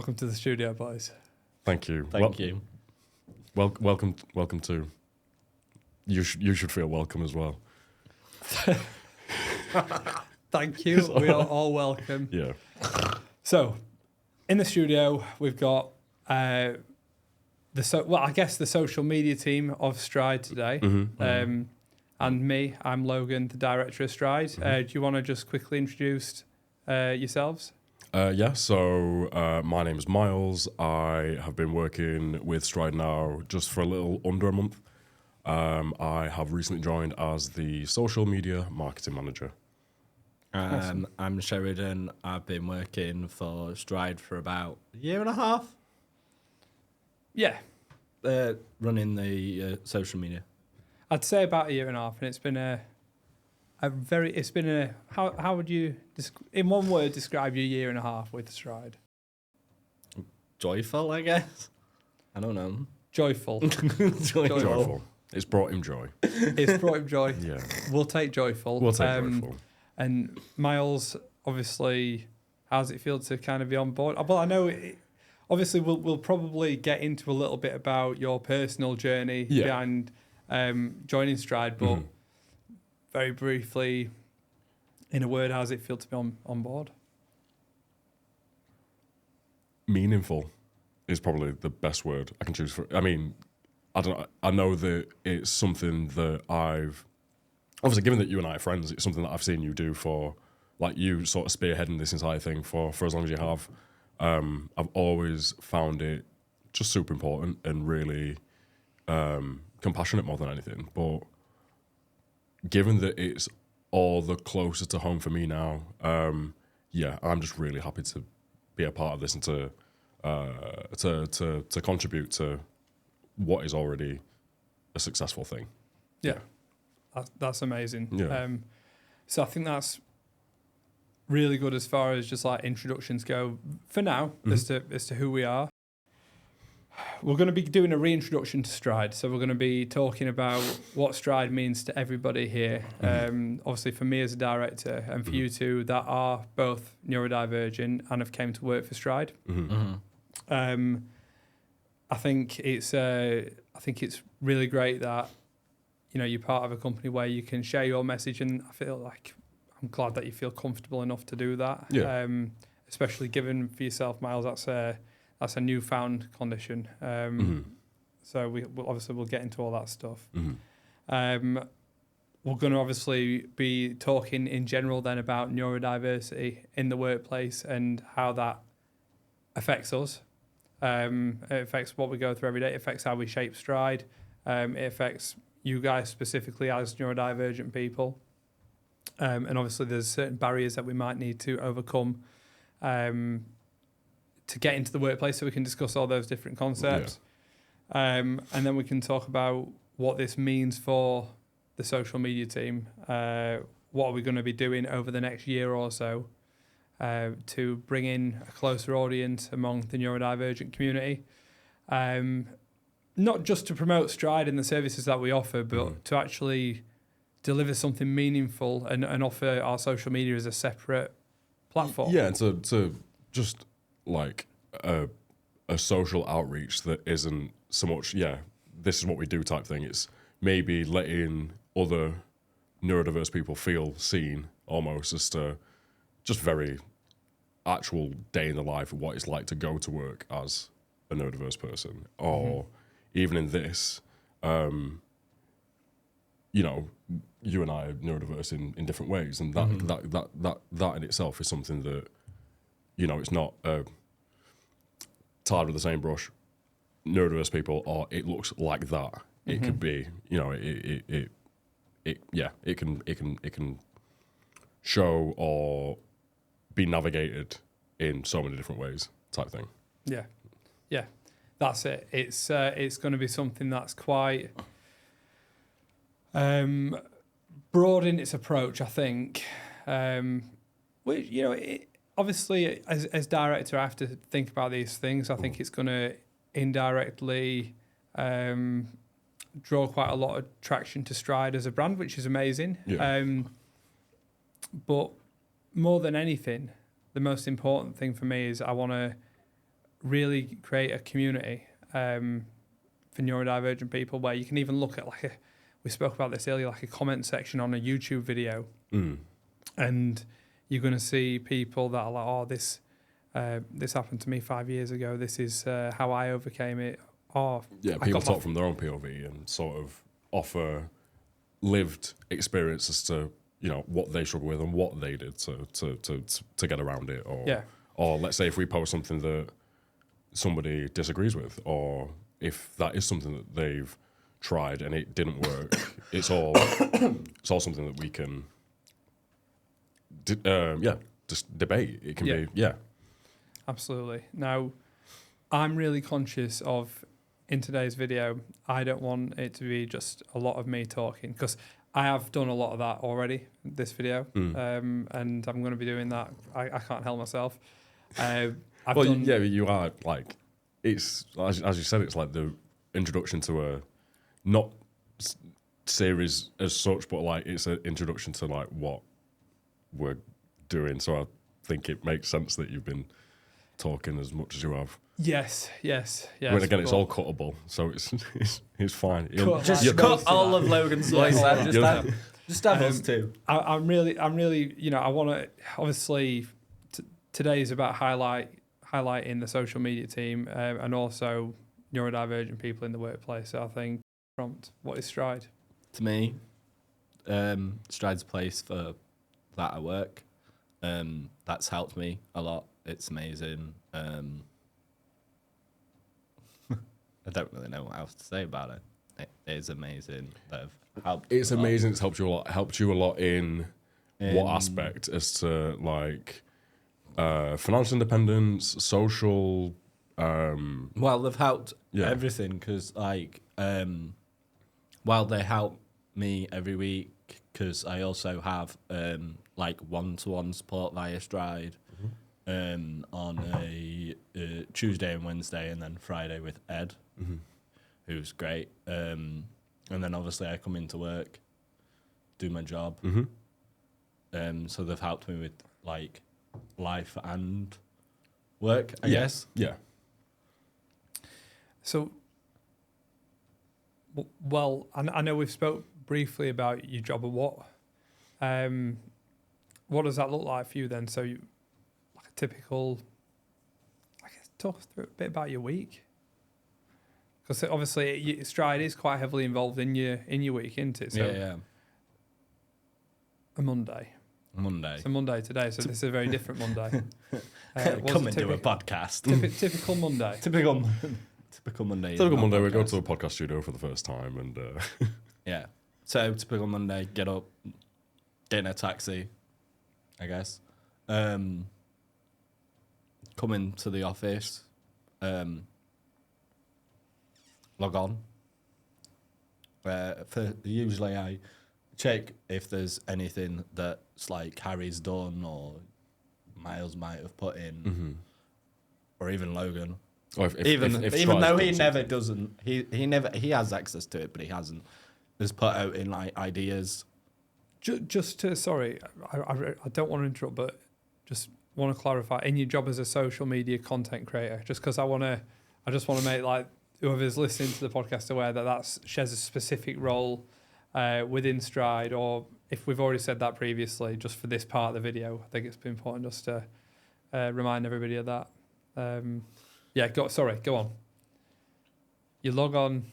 Welcome to the studio, boys. Thank you. Thank you. Welcome to. You should feel welcome as well. Thank you. We are all welcome. Yeah. So, in the studio, we've got I guess the social media team of Stride today. And me, I'm Logan, the director of Stride. Do you want to just quickly introduce yourselves? So my name is Miles. I have been working with Stride now just for a little under a month. I have recently joined as the social media marketing manager. Awesome. I'm Sheridan. I've been working for Stride for about a year and a half. Yeah. Running the social media. I'd say about a year and a half, and it's been how would you, in one word, describe your year and a half with Stride? Joyful, I guess. I don't know. Joyful. Joyful. It's brought him joy. It's brought him joy. Yeah. We'll take joyful. We'll take joyful. And Miles, obviously, how does it feel to kind of be on board? Well, I know, obviously, we'll probably get into a little bit about your personal journey behind joining Stride, but very briefly, in a word, how does it feel to be on board? Meaningful is probably the best word I can choose for. I mean, I know that it's something that I've obviously, given that you and I are friends, it's something that I've seen you do for, like, you sort of spearheading this entire thing for as long as you have. I've always found it just super important and really compassionate more than anything. But given that it's all the closer to home for me now, I'm just really happy to be a part of this and to contribute to what is already a successful thing. Yeah. That's amazing. Yeah. So I think that's really good as far as just like introductions go for now as to who we are. We're going to be doing a reintroduction to Stride. So we're going to be talking about what Stride means to everybody here. Obviously for me as a director and for you two that are both neurodivergent and have came to work for Stride. I think it's really great that you're part of a company where you can share your message, and I feel like I'm glad that you feel comfortable enough to do that. Yeah. Especially given for yourself, Miles, that's a newfound condition. So we'll get into all that stuff. We're going to obviously be talking in general then about neurodiversity in the workplace and how that affects us. It affects what we go through every day. It affects how we shape Stride. It affects you guys specifically as neurodivergent people. And obviously there's certain barriers that we might need to overcome to get into the workplace, so we can discuss all those different concepts. And then we can talk about what this means for the social media team. What are we going to be doing over the next year or so to bring in a closer audience among the neurodivergent community. Not just to promote Stride and the services that we offer, but to actually deliver something meaningful and offer our social media as a separate platform. Yeah, and to just like a social outreach that isn't so much, this is what we do type thing. It's maybe letting other neurodiverse people feel seen almost as to just very actual day in the life of what it's like to go to work as a neurodiverse person. Or even in this, you and I are neurodiverse in different ways, and that in itself is something that, it's not tarred with the same brush. Neurodiverse people, or it looks like that. It could be, it can show or be navigated in so many different ways, type thing. Yeah, that's it. It's going to be something that's quite broad in its approach, I think. Obviously, as director, I have to think about these things. I think it's going to indirectly draw quite a lot of traction to Stride as a brand, which is amazing. Yeah. But more than anything, the most important thing for me is I want to really create a community for neurodivergent people where you can even look at we spoke about this earlier, like a comment section on a YouTube video, and you're going to see people that are like, oh, this happened to me 5 years ago. This is how I overcame it. Oh, yeah, people talk from their own POV and sort of offer lived experience as to what they struggle with and what they did to get around it, or let's say if we post something that somebody disagrees with, or if that is something that they've tried and it didn't work, it's all something that we can just debate. It can be absolutely. Now, I'm really conscious of, in today's video, I don't want it to be just a lot of me talking, because I have done a lot of that already, this video, and I'm going to be doing that. I can't help myself. You are, like, it's, as you said, it's like the introduction to a, not series as such, but like it's an introduction to like what we're doing. So I think it makes sense that you've been talking as much as you have. Yes. But again, it's all cuttable, so it's fine. Just cut all of Logan's voice. Just have us too. I'm really, I want to, obviously, today is about highlighting the social media team and also neurodivergent people in the workplace. So I think, what is Stride? To me, Stride's a place for that at work. That's helped me a lot. It's amazing. I don't really know what else to say about it. It is amazing. It's amazing. It's helped you a lot. Helped you a lot in what aspect? As to like financial independence, social. Well, they've helped everything, because like while they help me every week, because I also have like one-to-one support via Stride on a Tuesday and Wednesday, and then Friday with Ed, who's great. And then obviously I come into work, do my job. So they've helped me with like life and work, I guess. Yeah. So, well, I know we've spoke briefly about your job, but what does that look like for you then? So, you, like a typical, I guess, talk us through a bit about your week, because obviously Stride is quite heavily involved in your week, isn't it? So Yeah. A Monday. It's a Monday today, so this is a very different Monday. Come and do a podcast. Typical Monday. Typical Monday. Typical Monday, we go to a podcast studio for the first time, and yeah. So typical Monday, get up, get in a taxi, I guess. Come into the office, log on. Usually I check if there's anything that's like Harry's done or Miles might have put in, or even Logan. or if Even Stride's though done he never something. doesn't, he has access to it, but he hasn't. Has put out in like ideas. Just to, sorry, I don't want to interrupt, but just want to clarify, in your job as a social media content creator, just because I just want to make like whoever's listening to the podcast aware that shares a specific role within Stride, or if we've already said that previously, just for this part of the video, I think it's been important just to remind everybody of that. Go on. You log on.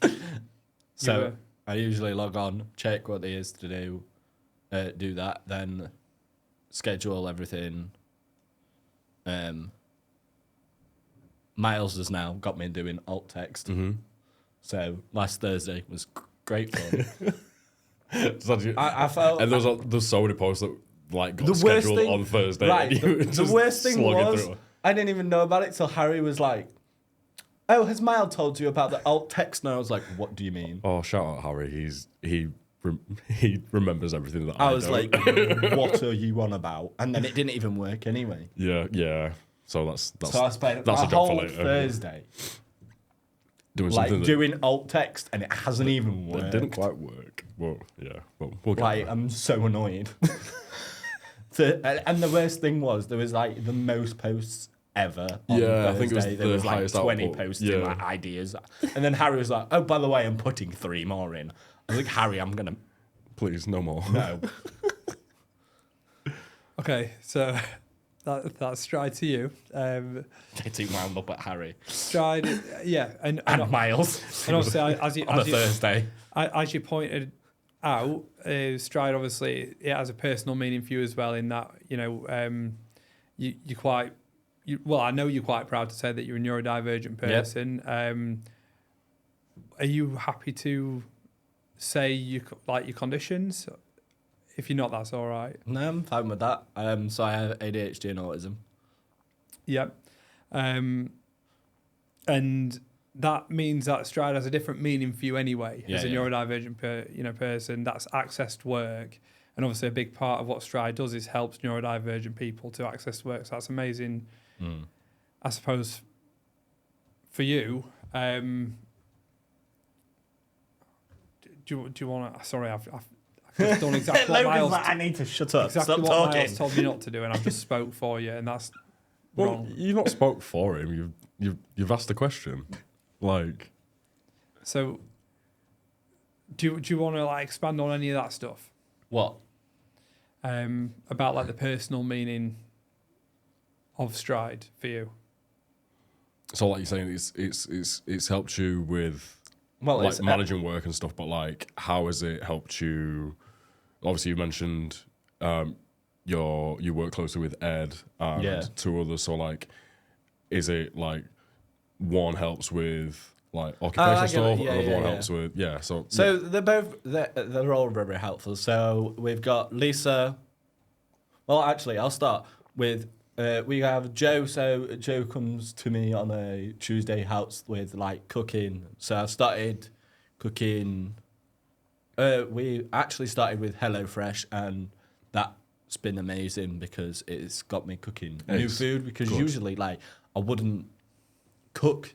So I usually log on, check what there is to do, do that, then schedule everything. Miles has now got me doing alt text. So last Thursday was great fun. I felt, and there's so many posts that like got the worst scheduled thing, on Thursday. right? The worst thing was through. I didn't even know about it till Harry was like, "Oh, has Miles told you about the alt text?" And I was like, "What do you mean?" Oh, shout out Harry. He remembers everything that I I was don't. like, "What are you on about?" And then it didn't even work anyway. Yeah. So that's So I spent that's my a job for whole later. Thursday doing like something doing alt text, and it hasn't even worked. that didn't quite work. Well, yeah. Well, we'll get Like, there. I'm so annoyed. And the worst thing was there was like the most posts ever. On Yeah, I think it was Thursday. There the was like highest 20 output. posting like ideas, and then Harry was like, "Oh, by the way, I'm putting 3 more in." I was like, "Harry, I'm gonna Please, no more. no." Okay, so that's Stride to you. Getting wound up at Harry Stride, yeah, and Miles and obviously as you on a as you, Thursday. as you pointed out, Stride obviously it has a personal meaning for you as well. In that well, I know you're quite proud to say that you're a neurodivergent person. Yep. Are you happy to say your conditions? If you're not, that's all right. No, I'm fine with that. So I have ADHD and autism. Yep. And that means that Stride has a different meaning for you anyway. As a neurodivergent person, that's accessed work. And obviously a big part of what Stride does is helps neurodivergent people to access work. So that's amazing, I suppose, for you. Do you want to... Sorry, I've just done exactly what Miles... I need to shut up. Exactly Stop what talking. Miles told me not to do, and I've just spoke for you, and that's wrong. You've not spoke for him. You've asked the question. Like... So, do you want to expand on any of that stuff? What? About the personal meaning of Stride for you. So, like you're saying, it's helped you with managing work and stuff. But how has it helped you? Obviously, you mentioned you work closely with Ed and 2 others. So, is it one helps with occupational stuff, another one helps with So they're all very helpful. So we've got Lisa. Well, actually, I'll start with we have Joe. So Joe comes to me on a Tuesday, helps with cooking. So I started cooking. We actually started with HelloFresh, and that's been amazing because it's got me cooking new food. Because usually, I wouldn't cook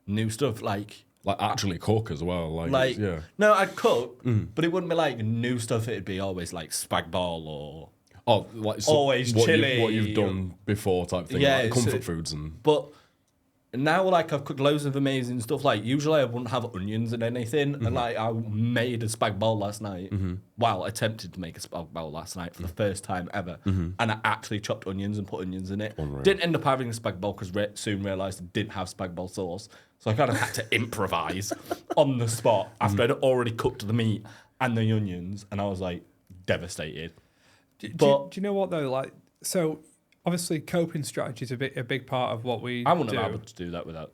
new stuff actually cook as well. No, I'd cook, but it wouldn't be new stuff. It'd be always spag ball or always chili. What you've done before type thing. Comfort foods and. But now I've cooked loads of amazing stuff. Usually I wouldn't have onions in anything, and I made a spag bol last night. Well, attempted to make a spag bol last night for the first time ever, and I actually chopped onions and put onions in it. Unreal. Didn't end up having a spag bol because soon realised I didn't have spag bol sauce, so I kind of had to improvise on the spot after I'd already cooked the meat and the onions, and I was devastated. Do you know what though? So obviously coping strategy is a big part of what we. I wouldn't have been able to do that without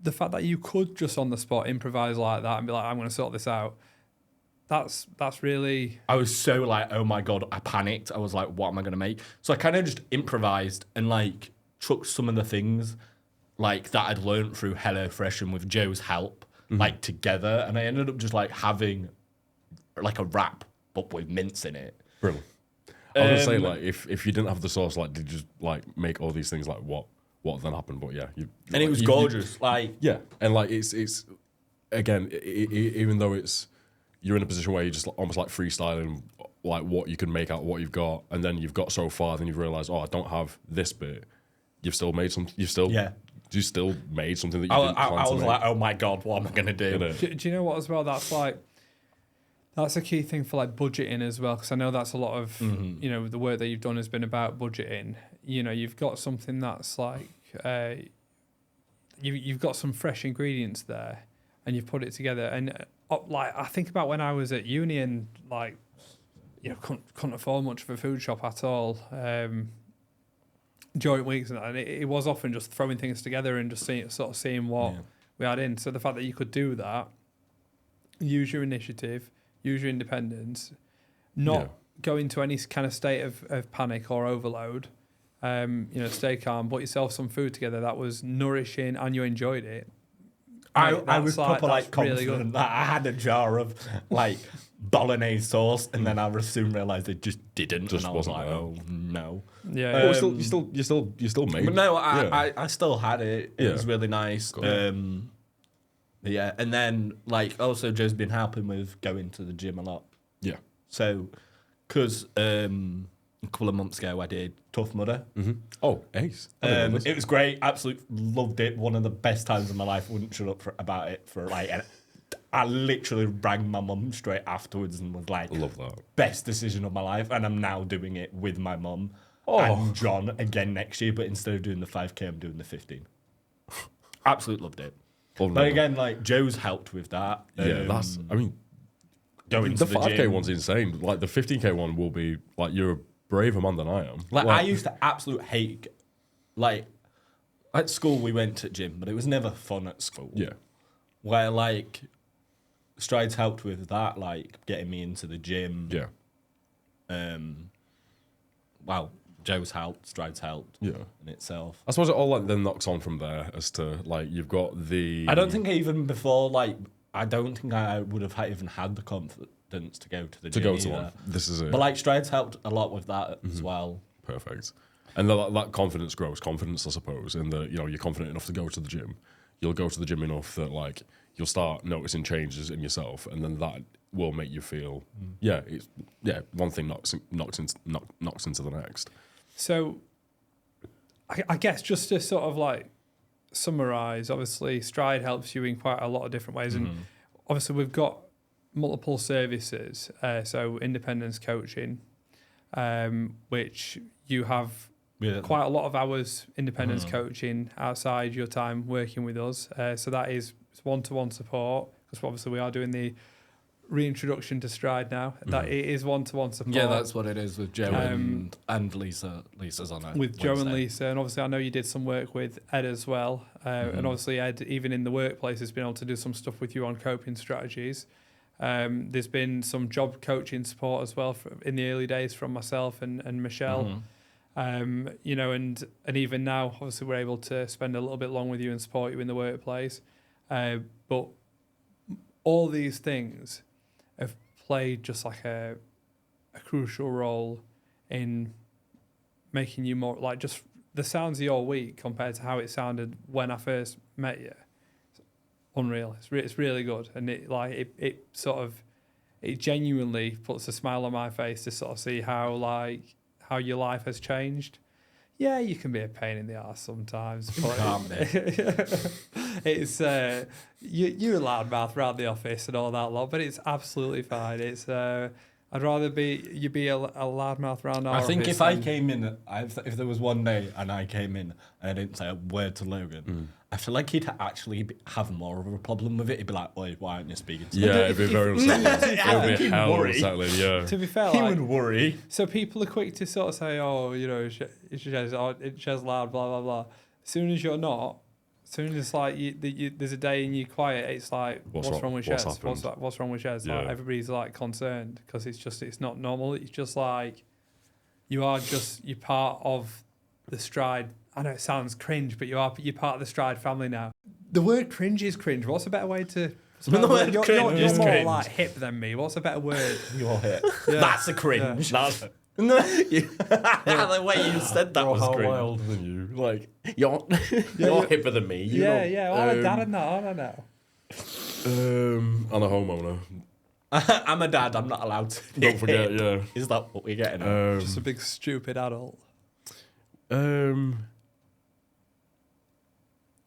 the fact that you could just on the spot improvise like that and be I'm going to sort this out. That's really. I was so oh my god! I panicked. I was what am I going to make? So I kind of just improvised and took some of the things that I'd learned through HelloFresh and with Joe's help together, and I ended up just having a wrap but with mince in it. Brilliant. I was gonna say if you didn't have the sauce, did you just make all these things what then happened? But yeah, and it was gorgeous. And it's again, even though you're in a position where you're just almost freestyling what you can make out of what you've got, and then you've got so far, then you've realised, I don't have this bit. You've still made some. You still made something that you didn't plan I was to make. oh my god, what am I gonna do? Do you know what as well? That's a key thing for budgeting as well, because I know that's a lot of the work that you've done has been about budgeting. You've got something that's you've got some fresh ingredients there, and you've put it together. And I think about when I was at uni and couldn't afford much of a food shop at all. Joint weeks and it was often just throwing things together and just seeing what we had in. So the fact that you could do that, use your initiative, use your independence, not go into any kind of state of panic or overload. Stay calm, put yourself some food together that was nourishing and you enjoyed it. I was proper really confident that I had a jar of bolognese sauce, and then I soon realised it just didn't. Just and I was wasn't there. oh no. Yeah. You still made. But no, I still had it. It was really nice. Yeah, and then also Joe's been helping with going to the gym a lot. Yeah. So, because a couple of months ago, I did Tough Mudder. Oh, ace. I didn't know this. It was great. Absolutely loved it. One of the best times of my life. Wouldn't shut up about it for like. I literally rang my mum straight afterwards and was like, Love that. best decision of my life. And I'm now doing it with my mum Oh. and John again next year. But instead of doing the 5K, I'm doing the 15. Absolutely loved it. But again, like Joe's helped with that. Yeah, that's. I mean, Going the to the 5K gym. one's insane. Like the 15K one will be like you're a braver man than I am. Like I used to absolutely hate. Like at school we went to gym, but it was never fun at school. Yeah. Where like Strides helped with that, like getting me into the gym. Yeah. Well, Joe's helped, Strides helped. Yeah. In itself. I suppose it all like then knocks on from there as to like you've got the. I don't think even before like I don't think I would have even had the confidence to go to the gym. to go to either. one. This is it. But like Strides helped a lot with that as well. Perfect. And that confidence grows. Confidence, I suppose, in that you're confident enough to go to the gym. You'll go to the gym enough that like you'll start noticing changes in yourself, and then that will make you feel one thing knocks into the next. So, I guess just to sort of like summarize, obviously, Stride helps you in quite a lot of different ways, and obviously we've got multiple services. So independence coaching, which you have quite a lot of hours independence coaching outside your time working with us. So that is one-to-one support, because obviously we are doing the reintroduction to Stride now. That it is one-to-one support. Yeah, that's what it is with Joe and Lisa. Lisa's on it. With Joe and Lisa, and obviously I know you did some work with Ed as well. And obviously Ed, even in the workplace, has been able to do some stuff with you on coping strategies. There's been some job coaching support as well in the early days from myself and Michelle. And even now, obviously, we're able to spend a little bit long with you and support you in the workplace. But all these things have played just like a crucial role in making you more like just the sounds of your week compared to how it sounded when I first met you. It's unreal. It's really good, and it genuinely puts a smile on my face to sort of see how your life has changed. Yeah, you can be a pain in the arse sometimes, but it's you're a loudmouth around the office and all that lot, but it's absolutely fine. It's I'd rather you be a loudmouth around our office. I think if I came in, if there was one day and I came in and I didn't say a word to Logan, I feel like he'd actually have more of a problem with it. He'd be like, "Oi, why aren't you speaking to me?" Yeah, it'd be very unsettling. It'd be hell unsettling, yeah. To be fair, he would worry. So people are quick to sort of say, "Oh, Shaz loud, blah blah blah." As soon as you're not, as soon as like there's a day and you're quiet, it's like, what's wrong with Shaz? What's wrong with Shaz? Yeah. Like, everybody's like concerned because it's not normal. It's just like you're part of the Stride. I know it sounds cringe, but you're part of the Stride family now. The word cringe is cringe. What's a better way to? You're more like hip than me. What's a better word? You're hip. Yeah. That's a cringe. Yeah. That's the way you said that was how cringe. am I older than you? Like, You're hipper than me. Yeah. Well, I'm a dad and that. I don't know. I'm a homeowner. I'm a dad. I'm not allowed to. Don't forget, yeah. Is that what we're getting at? Just a big stupid adult.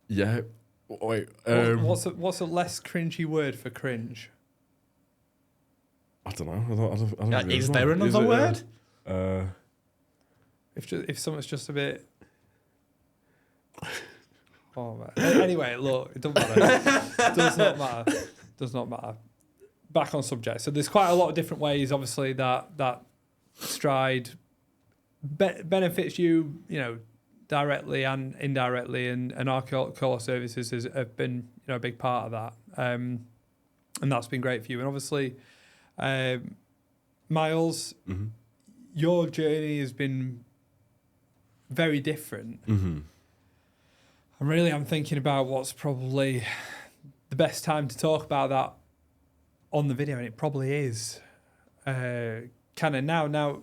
Yeah. Wait. What's a less cringy word for cringe? I don't know. I don't really Is know. there another word? If something's just a bit. Oh man. Anyway, look, it doesn't matter. Does not matter. Back on subject. So there's quite a lot of different ways, obviously, that Stride benefits you, directly and indirectly, and our core services have been a big part of that, and that's been great for you. And obviously, Miles, your journey has been very different. And really, I'm thinking about what's probably the best time to talk about that on the video, and it probably is kind of now.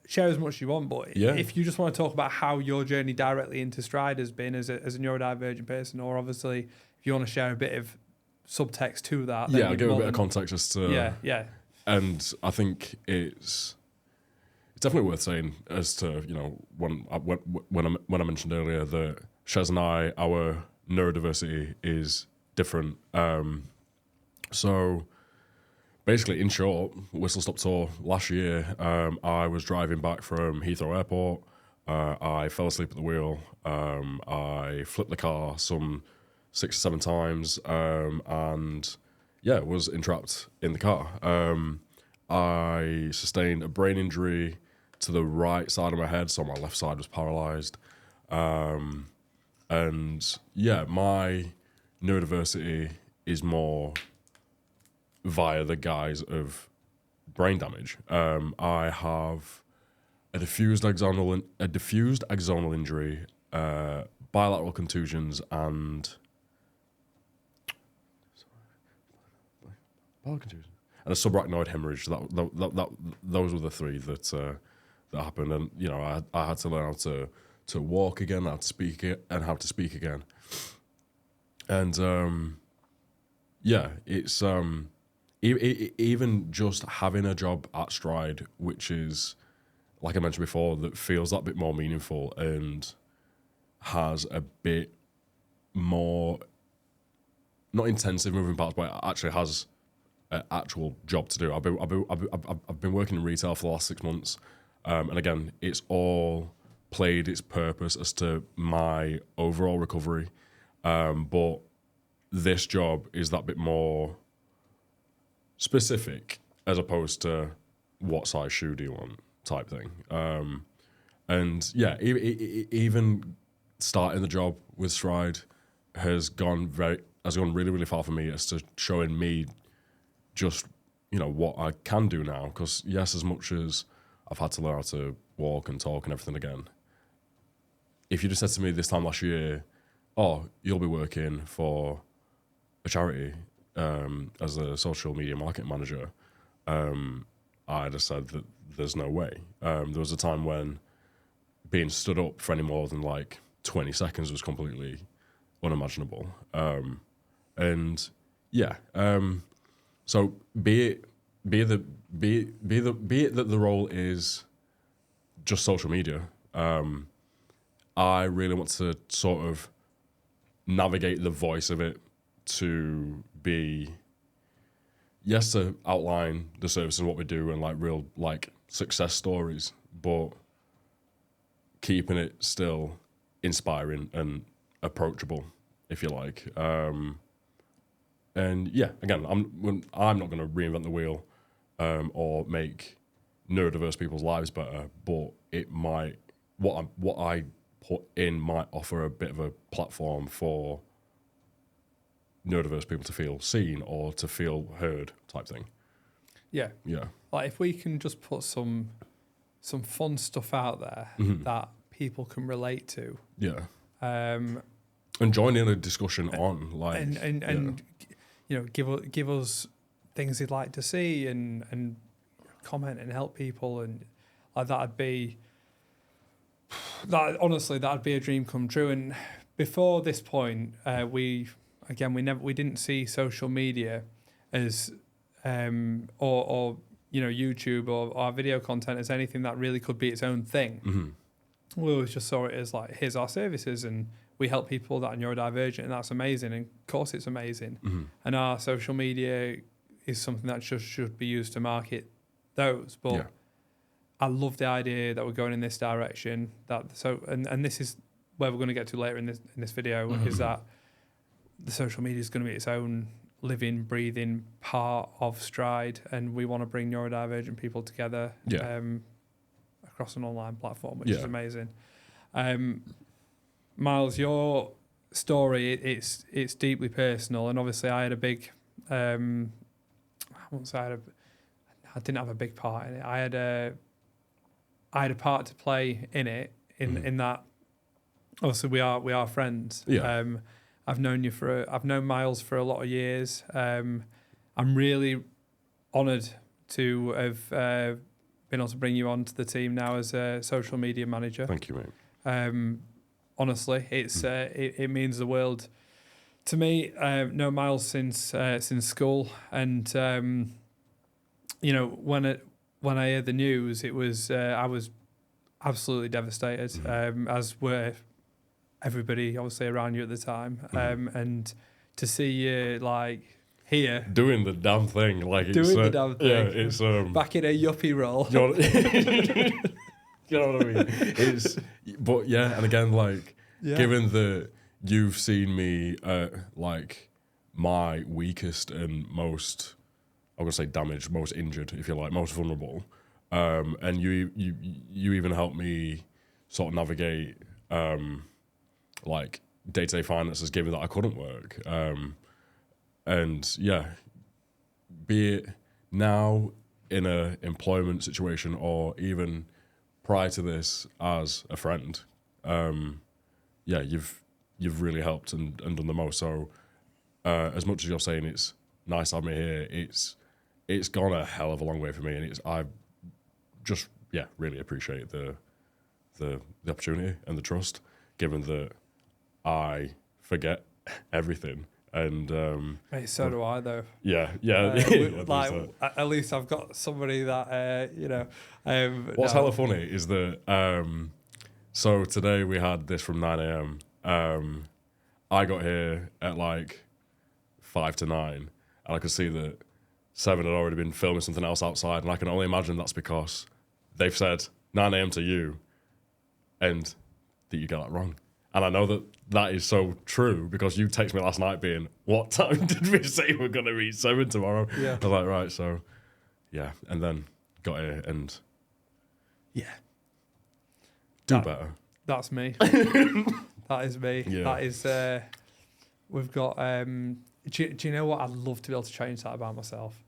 Share as much as you want, but if you just want to talk about how your journey directly into Stride has been as a neurodivergent person, or obviously if you want to share a bit of subtext to that. I'll give a bit of context as to... Yeah. And I think it's definitely worth saying as to, when I mentioned earlier that Shez and I, our neurodiversity is different. So basically, in short, Whistle Stop Tour last year, I was driving back from Heathrow Airport. I fell asleep at the wheel. I flipped the car some 6 or 7 times, and was entrapped in the car. I sustained a brain injury to the right side of my head, so my left side was paralyzed. And my neurodiversity is more via the guise of brain damage. I have a diffused axonal injury, bilateral contusions, and a subarachnoid hemorrhage. Those were the 3 that happened, and I had to learn how to walk again, how to speak again, and it's even just having a job at Stride, which is, like I mentioned before, that feels that bit more meaningful and has a bit more, not intensive moving parts, but it actually has an actual job to do. I've been working in retail for the last 6 months, and again, it's all played its purpose as to my overall recovery, but this job is that bit more specific as opposed to what size shoe do you want type thing. And even starting the job with Stride has gone really, really far for me as to showing me just, what I can do now. Because yes, as much as I've had to learn how to walk and talk and everything again, if you just said to me this time last year, oh, you'll be working for a charity as a social media marketing manager, I just said that there's no way. There was a time when being stood up for any more than like 20 seconds was completely unimaginable. So be it that the role is just social media. I really want to sort of navigate the voice of it to be, yes, to outline the service and what we do and like real like success stories, but keeping it still inspiring and approachable, if you like. And yeah, again, I'm not going to reinvent the wheel or make neurodiverse people's lives better, but it might, what I put in might offer a bit of a platform for neurodiverse people to feel seen or to feel heard type thing. Yeah. Yeah. Like if we can just put some fun stuff out there that people can relate to. Yeah. And join in a discussion on like and give us things you'd like to see and comment and help people, and like that'd be a dream come true. And before this point, we didn't see social media as or YouTube or our video content as anything that really could be its own thing. Mm-hmm. We always just saw it as like, here's our services and we help people that are neurodivergent, and that's amazing. And of course it's amazing. Mm-hmm. And our social media is something that just should be used to market those. But I love the idea that we're going in this direction. And this is where we're going to get to later in this video, is that the social media is going to be its own living, breathing part of Stride, and we want to bring neurodivergent people together across an online platform, which is amazing. Miles, your story, it's deeply personal, and obviously I had a big, I didn't have a big part in it. I had a part to play in it, in that. Obviously, we are friends. Yeah. I've known Miles for a lot of years. I'm really honoured to have been able to bring you onto the team now as a social media manager. Thank you, mate. Honestly, it means the world to me. Known Miles since school, and when when I heard the news, it was I was absolutely devastated, as were everybody obviously around you at the time, and to see you like here doing the damn thing, like doing it's, the damn thing, yeah, it's back in a yuppie role. You know what I mean? It's, but yeah, and again, like, given that you've seen me like my weakest and most, I'm gonna say damaged, most injured, if you like, most vulnerable, and you even helped me sort of navigate like day-to-day finances, given that I couldn't work, and yeah, be it now in a employment situation or even prior to this as a friend, yeah, you've really helped and done the most. So as much as you're saying it's nice to have me here, it's gone a hell of a long way for me, and I just really appreciate the opportunity and the trust, given that I forget everything. And Mate, so do I though. Yeah. Like at least I've got somebody that you know. What's hella funny is that so today we had this from 9 a.m. I got here at like 5 to 9, and I could see that 7 had already been filming something else outside, and I can only imagine that's because they've said 9 a.m. to you, and that you got that wrong. And I know that is so true because you texted me last night being, what time did we say we're going to reach 7 tomorrow? Yeah. I was like, right, so, yeah. And then got here and do better. That's me. That is me. Yeah. That is, we've got, do you know what? I'd love to be able to change that about myself.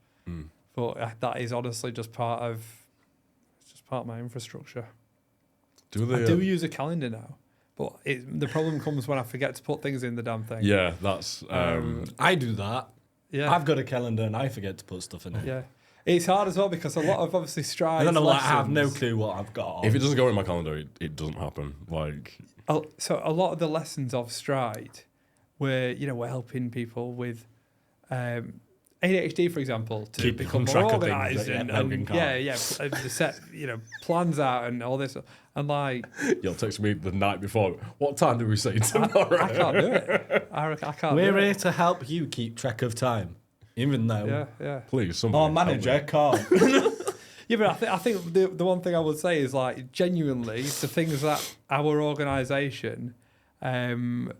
But that is honestly just part of my infrastructure. I do use a calendar now. But the problem comes when I forget to put things in the damn thing. Yeah, that's... I do that. Yeah. I've got a calendar and I forget to put stuff in it. Yeah. It's hard as well because a lot of obviously strides. I don't know, lessons, I have no clue what I've got on. If it doesn't go in my calendar, it doesn't happen. Like... So a lot of the lessons of stride where, we're helping people with ADHD, for example, to keep become track more of things organised that and set, plans out and all this. And like, you'll text me the night before. What time do we say tomorrow? I can't do it. I can't. We're here to help you keep track of time, even though Please, somebody. our manager can't. Yeah, but I think the one thing I would say is like genuinely the things that our organisation, Do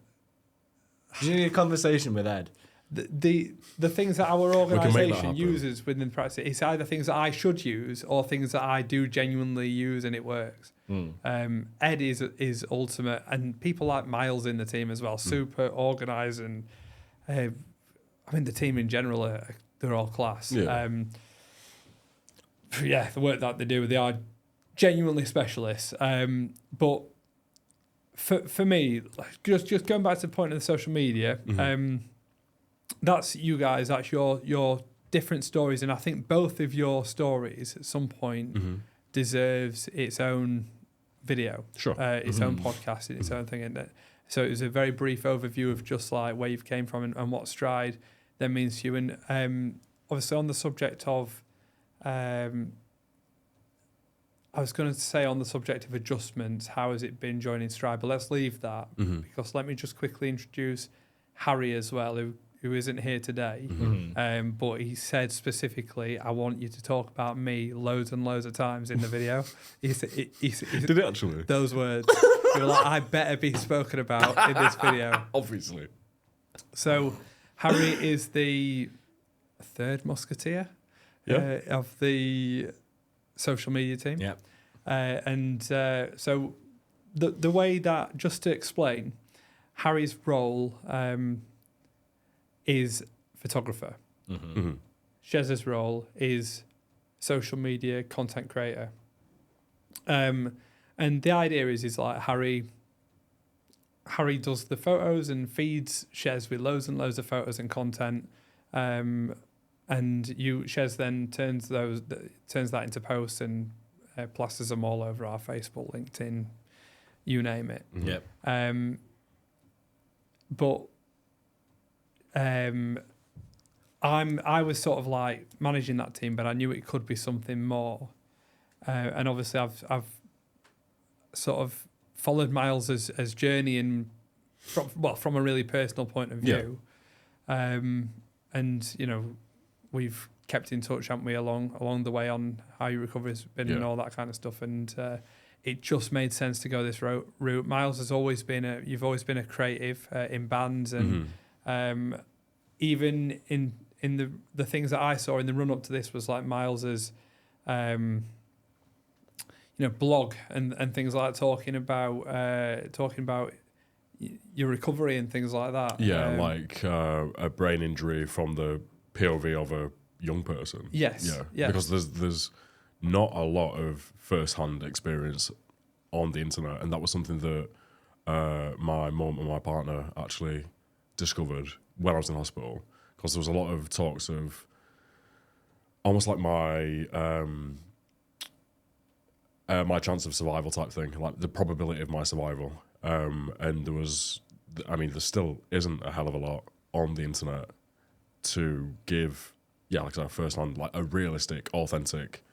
you need a conversation with Ed? the things that our organisation uses within practice, it's either things that I should use or things that I do genuinely use and it works. Ed is ultimate, and people like Miles in the team as well, super organised, and I mean the team in general they're all class. The work that they do, they are genuinely specialists. But for me, just going back to the point of the social media, that's you guys. That's your different stories, and I think both of your stories at some point deserves its own video, its own podcast, its own thing. And so it was a very brief overview of just like where you've came from and what stride then means to you. And obviously on the subject of, I was going to say on the subject of adjustments, how has it been joining stride? But let's leave that because let me just quickly introduce Harry as well, who isn't here today, but he said specifically, I want you to talk about me loads and loads of times in the video. He Did it actually? Those words. They were like, I better be spoken about in this video. Obviously. So Harry is the third musketeer of the social media team. Yeah. So the way that, just to explain, Harry's role is photographer. Shez's role is social media content creator. And the idea is like Harry does the photos and feeds Shez with loads and loads of photos and content. And Shez then turns that into posts and plasters them all over our Facebook, LinkedIn, you name it. Yep. But I was sort of like managing that team, but I knew it could be something more. and obviously I've sort of followed Miles's journey and from a really personal point of view. And we've kept in touch, haven't we, along the way on how your recovery's been and all that kind of stuff. And it just made sense to go this route. Miles has always been you've always been a creative in bands, and even in the things that I saw in the run up to this was like Miles's blog and things like that, talking about your recovery and things like that. Yeah, like a brain injury from the POV of a young person. Yes. Yeah. Because there's not a lot of first-hand experience on the internet, and that was something that my mum and my partner actually discovered when I was in hospital, because there was a lot of talks of almost like my my chance of survival type thing, like the probability of my survival. And there still isn't a hell of a lot on the internet to give, like I said, first-hand, like a realistic, authentic,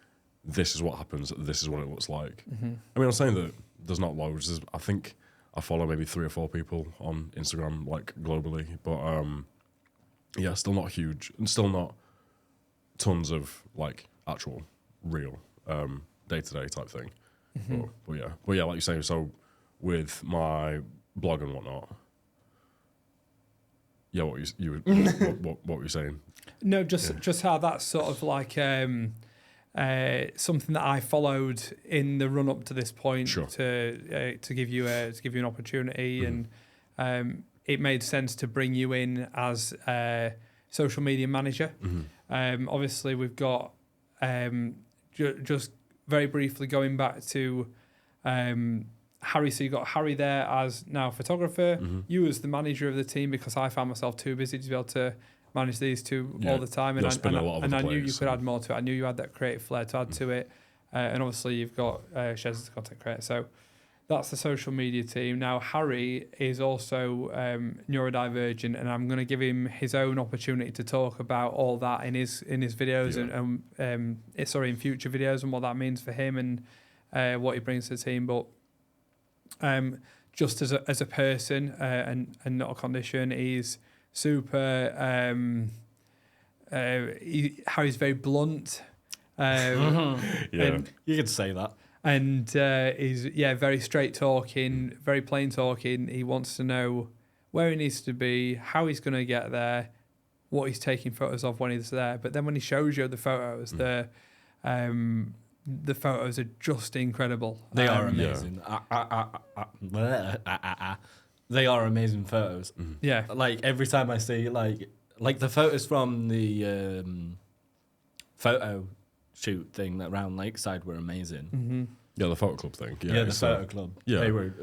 this is what happens, this is what it looks like. I mean, I'm saying that there's not loads. I think I follow maybe 3 or 4 people on Instagram, like globally, but still not huge, and still not tons of like actual real day-to-day type thing. But yeah, like you say, so with my blog and whatnot, what were you saying? No, just how that's sort of like something that I followed in the run up to this point. Sure. to give you an opportunity, and it made sense to bring you in as a social media manager. Obviously, we've got just very briefly going back to Harry. So you got Harry there as now photographer. You as the manager of the team, because I found myself too busy to be able to manage these two all the time, and I knew you could add more to it. I knew you had that creative flair to add to it, and obviously you've got Shez as the content creator. So that's the social media team. Now Harry is also neurodivergent, and I'm going to give him his own opportunity to talk about all that in his videos and in future videos, and what that means for him and what he brings to the team. But just as a person and not a condition, he's super. Harry's very blunt. And you could say that. And he's very straight talking, very plain talking. He wants to know where he needs to be, how he's going to get there, what he's taking photos of when he's there. But then when he shows you the photos, the photos are just incredible. They are amazing. They are amazing photos. Yeah. Like every time I see like the photos from the photo shoot thing that round Lakeside were amazing. Yeah, the photo club thing. Yeah, the photo club. Yeah, they were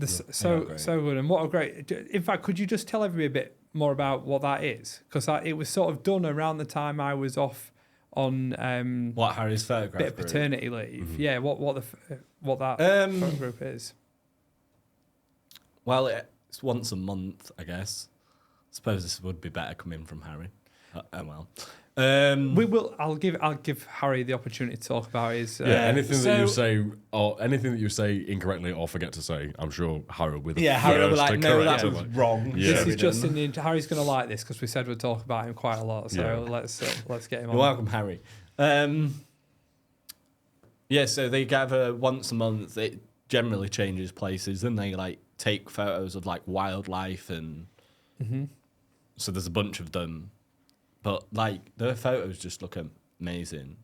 so good. And what a great! In fact, could you just tell everybody a bit more about what that is? Because it was sort of done around the time I was off on what Harry's photograph bit of paternity leave. Yeah, what that photo group is. Well, it's once a month, I guess. I suppose this would be better coming from Harry. We will. I'll give Harry the opportunity to talk about his. Anything that you say or anything that you say incorrectly or forget to say, I'm sure Harry will be Harry will be like, no, that was wrong. Yeah. This is just in the. Harry's going to like this because we said we'd talk about him quite a lot. So let's get him on. You're welcome, Harry. So they gather once a month. It generally changes places, and they like take photos of like wildlife and. So there's a bunch of them. But like their photos just look amazing.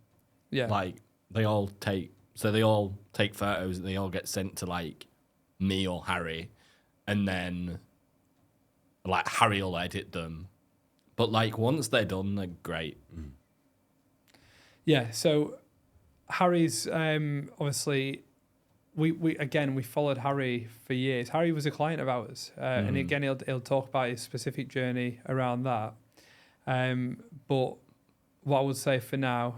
Yeah. Like they all take photos and they all get sent to like me or Harry, and then like Harry will edit them. But like once they're done, they're great. Yeah. So Harry's obviously we followed Harry for years. Harry was a client of ours, and again he'll talk about his specific journey around that. But what I would say for now,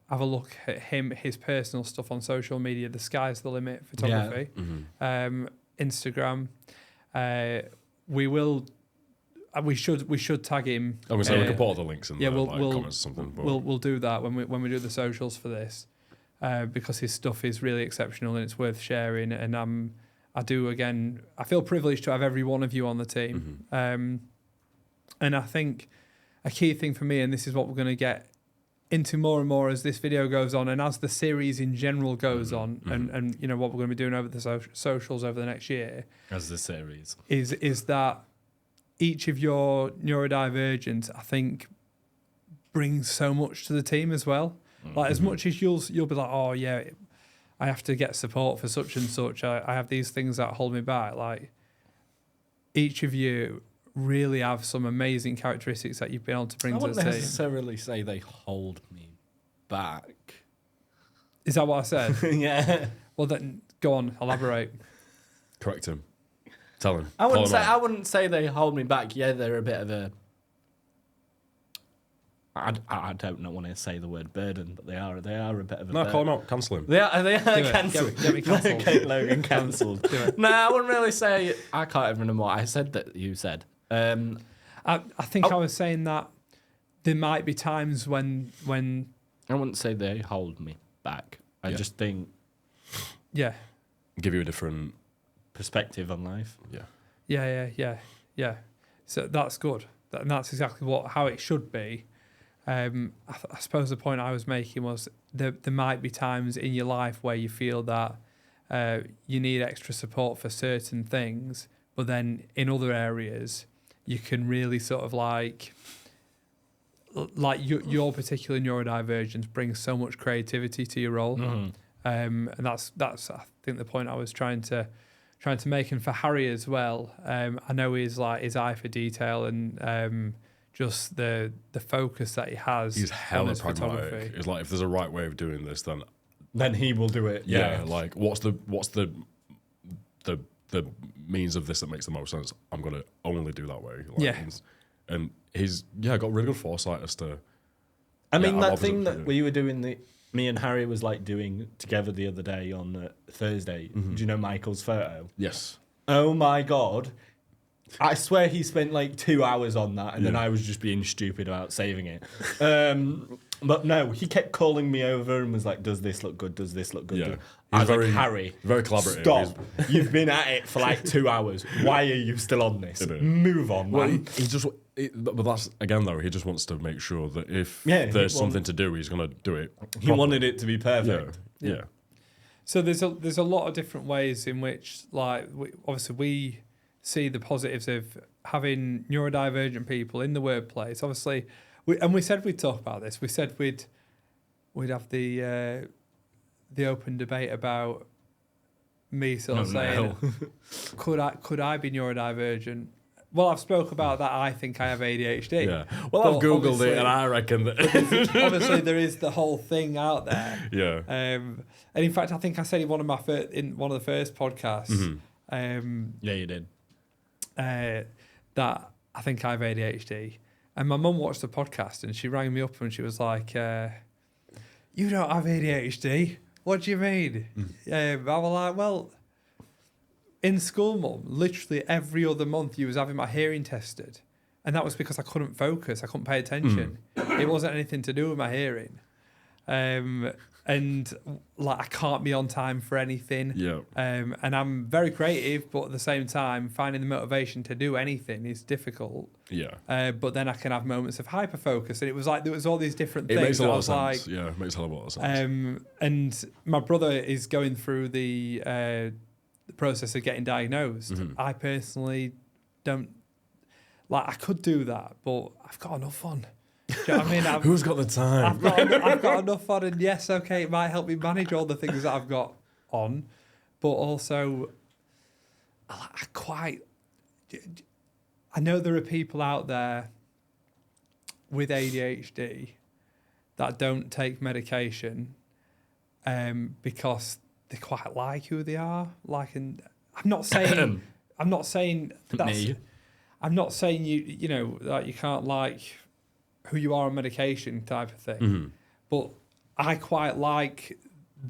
have a look at his personal stuff on social media. The sky's the limit photography. Instagram. We will we should tag him. I mean, so we can put all the links in the we'll comments or something. But we'll do that when we do the socials for this, because his stuff is really exceptional and it's worth sharing. And I feel privileged to have every one of you on the team. And I think a key thing for me, and this is what we're going to get into more and more as this video goes on and as the series in general goes on, and you know what we're going to be doing over the socials over the next year as the series is that each of your neurodivergents, I think, brings so much to the team as well. Like as much as you'll be like, oh yeah, I have to get support for such and such. I have these things that hold me back. Like each of you really have some amazing characteristics that you've been able to bring to the team. I wouldn't necessarily say they hold me back. Is that what I said? Yeah. Well, then go on, elaborate. correct him. Tell him. I wouldn't say they hold me back. Yeah, they're a bit of a. I don't want to say the word burden, but they are a bit of a. No, call him out. Cancel him. They are cancelled. Get me cancelled. Kate Logan cancelled. No, I wouldn't really say. I can't even remember what I said that you said. I think I was saying that there might be times when I wouldn't say they hold me back. I just think yeah, give you a different perspective on life. Yeah. So that's good. And that's exactly how it should be. I suppose the point I was making was there might be times in your life where you feel that you need extra support for certain things, but then in other areas you can really sort of like your particular neurodivergence brings so much creativity to your role, and that's I think the point I was trying to make. And for Harry as well, I know his eye for detail and just the focus that he has. He's hella pragmatic. It's like if there's a right way of doing this, then he will do it. Yeah, like what's the means of this that makes the most sense? I'm gonna only do that way. Like, and he's got really good foresight as to. I mean that thing that we were doing me and Harry was like doing together the other day on Thursday. Do you know Michael's photo? Yes. Oh my God. I swear he spent like 2 hours on that, and then I was just being stupid about saving it. But no, he kept calling me over and was like, "Does this look good? Does this look good?" Yeah. I was like, "Harry, very collaborative. Stop! You've been at it for like 2 hours. Why are you still on this? Move on, man." But that's again though. He just wants to make sure that if there's something to do, he's going to do it. He wanted it to be perfect. Yeah. So there's a lot of different ways in which, like, obviously we see the positives of having neurodivergent people in the workplace. Obviously, we said we'd talk about this. We said we'd have the open debate about me sort of saying, could I be neurodivergent? Well, I've spoke about that. I think I have ADHD. Yeah. Well, I've Googled it, and I reckon that obviously there is the whole thing out there. Yeah. And in fact, I think I said in one of the first podcasts. Yeah, you did. That I think I have ADHD, and my mum watched the podcast and she rang me up and she was like, "You don't have ADHD? What do you mean?" I was like, "Well, in school, Mum, literally every other month you was having my hearing tested, and that was because I couldn't focus, I couldn't pay attention. It wasn't anything to do with my hearing." And like I can't be on time for anything. Yeah. And I'm very creative, but at the same time, finding the motivation to do anything is difficult. Yeah. But then I can have moments of hyper focus, and it was like there was all these different things. It makes a lot of sense. Yeah, it makes a lot of sense. And my brother is going through the process of getting diagnosed. I personally don't like. I could do that, but I've got enough on. Do you know what I mean? Who's got the time? I've got enough on, and yes, okay, it might help me manage all the things that I've got on, but also, I know there are people out there with ADHD that don't take medication because they quite like who they are. Like, and I'm not saying that's. Me. I'm not saying you know that you can't like who you are on medication type of thing. But I quite like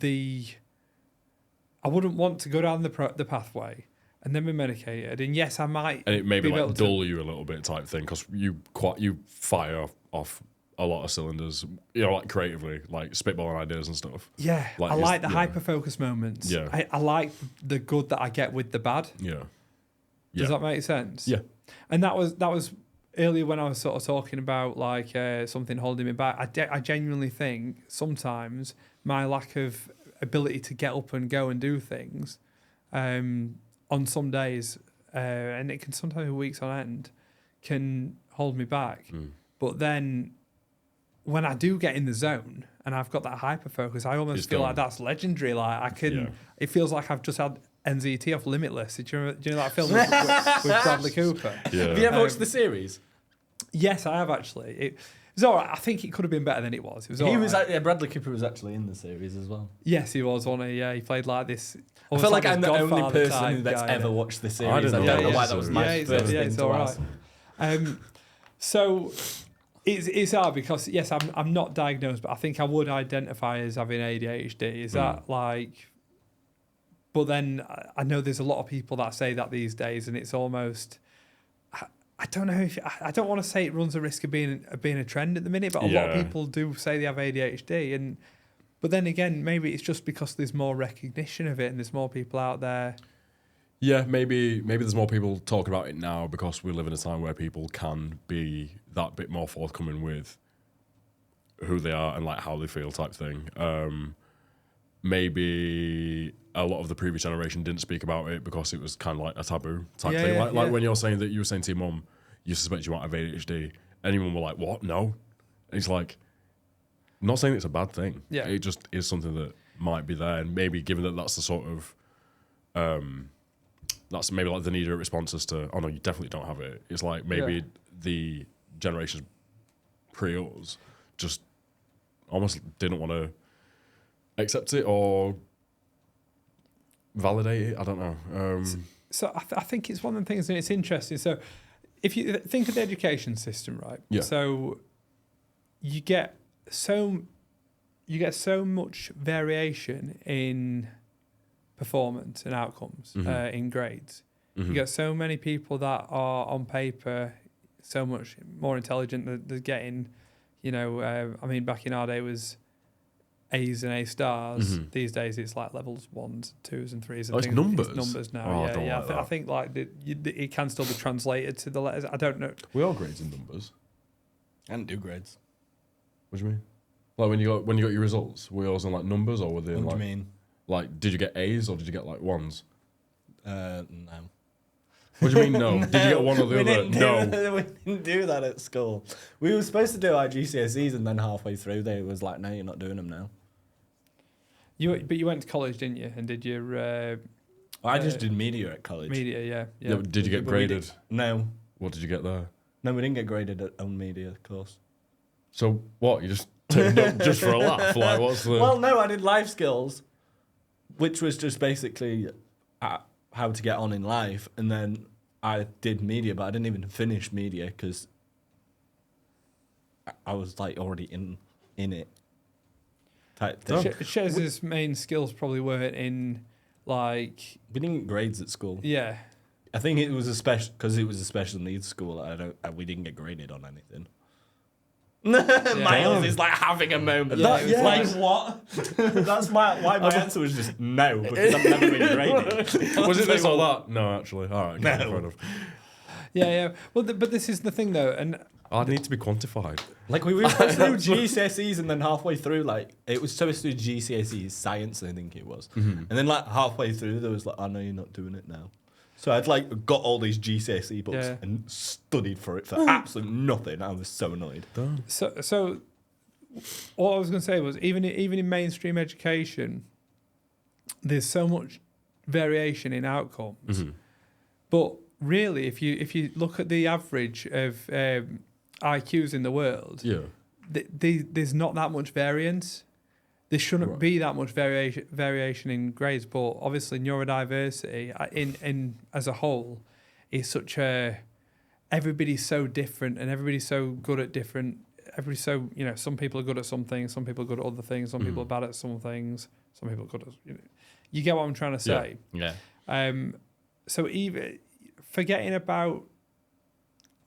I wouldn't want to go down the pathway and then be medicated. And yes, I might. And it maybe be able like to- dull you a little bit type thing because you fire off a lot of cylinders, like creatively, like spitballing ideas and stuff. Yeah, Like, I it's- like the yeah. hyper-focus moments. Yeah. I like the good that I get with the bad. Yeah. Does that make sense? Yeah. And that was earlier when I was sort of talking about like something holding me back. I genuinely think sometimes my lack of ability to get up and go and do things on some days, and it can sometimes be weeks on end, can hold me back. But then when I do get in the zone and I've got that hyper focus, I almost feel like that's legendary. Like I can, it feels like I've just had NZT off Limitless. Do you know that film with Bradley Cooper? Yeah. Have you ever watched the series? Yes, I have actually. It was all right. I think it could have been better than it was. It was. All right. Bradley Cooper was actually in the series as well. Yes, he was on it. Yeah, he played like this. I feel like I'm the only Godfather person type that's guy, ever innit? watched the I series. didn't I know don't know that why was that was a- my Yeah, first thing it's to all ask. right. So it's hard because yes, I'm not diagnosed, but I think I would identify as having ADHD. Is that like? But then I know there's a lot of people that say that these days, and it's almost. I don't know if I don't want to say it runs a risk of being a trend at the minute, but a lot of people do say they have ADHD, but then again, maybe it's just because there's more recognition of it and there's more people out there. Yeah, maybe there's more people talking about it now because we live in a time where people can be that bit more forthcoming with who they are and like how they feel type thing. Maybe a lot of the previous generation didn't speak about it because it was kind of like a taboo type thing. Like when you're saying that you were saying to your mum, you suspect you might have ADHD, and your mum were like, "What? No." And it's like, I'm not saying it's a bad thing. Yeah. It just is something that might be there, and maybe given that that's the sort of that's maybe like the knee-jerk responses to, oh no, you definitely don't have it. It's like maybe the generations pre us just almost didn't want to accept it or validate it. I don't know. So I think it's one of the things, and it's interesting. So if you think of the education system, right? Yeah. So you get so much variation in performance and outcomes in grades. You get so many people that are on paper so much more intelligent than they're getting. I mean, back in our day it was A's and A stars. These days it's like levels 1s, 2s, and 3s. And it's numbers. It's numbers now. Oh, I don't like that. I think like it can still be translated to the letters. I don't know. We all grades in numbers. I didn't do grades. What do you mean? Like when you got your results, were yours in like numbers or were they in What like? do you mean? Like, did you get A's or did you get like 1s? No. What do you mean no? Did you get one or the other? No. We didn't do that at school. We were supposed to do our GCSEs, and then halfway through they was like, no, you're not doing them now. But you went to college, didn't you? And did your I just did media at college. media? Yeah. Yeah, did you get graded? No. What did you get there? No, we didn't get graded on media course. So what? You just turned up just for a laugh? Like, what's the? Well, no, I did life skills, which was just basically how to get on in life, and then I did media, but I didn't even finish media because I was like already in it. Type thing. Chez's main skills probably weren't in like. We didn't get grades at school. Yeah. I think it was a special needs school. We didn't get graded on anything. Miles is like having a moment. Yeah, Like what? That's why my answer was just no, because I've never been graded. Was it this or that? No, actually. All right. Okay, fair enough. Yeah. Well, but this is the thing though, and I need to be quantified. Like we were supposed to do GCSEs, and then halfway through, like it was supposed to do GCSEs science, I think it was, and then like halfway through, there was like, "Oh no, you're not doing it now." So I'd like got all these GCSE books and studied for it for absolute nothing. I was so annoyed. so what I was going to say was even in mainstream education, there's so much variation in outcomes, but really, if you look at the average of IQs in the world, there's not that much variance. There shouldn't be that much variation in grades, but obviously neurodiversity in as a whole is such a everybody's so different and everybody's so good at different. Everybody's so some people are good at some things, some people are good at other things, some people are bad at some things, some people are good at you get what I'm trying to say. Yeah. so even forgetting about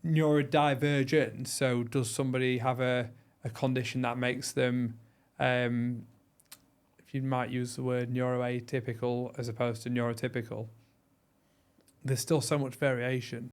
neurodivergent, so does somebody have a condition that makes them, if you might use the word neuroatypical as opposed to neurotypical, there's still so much variation.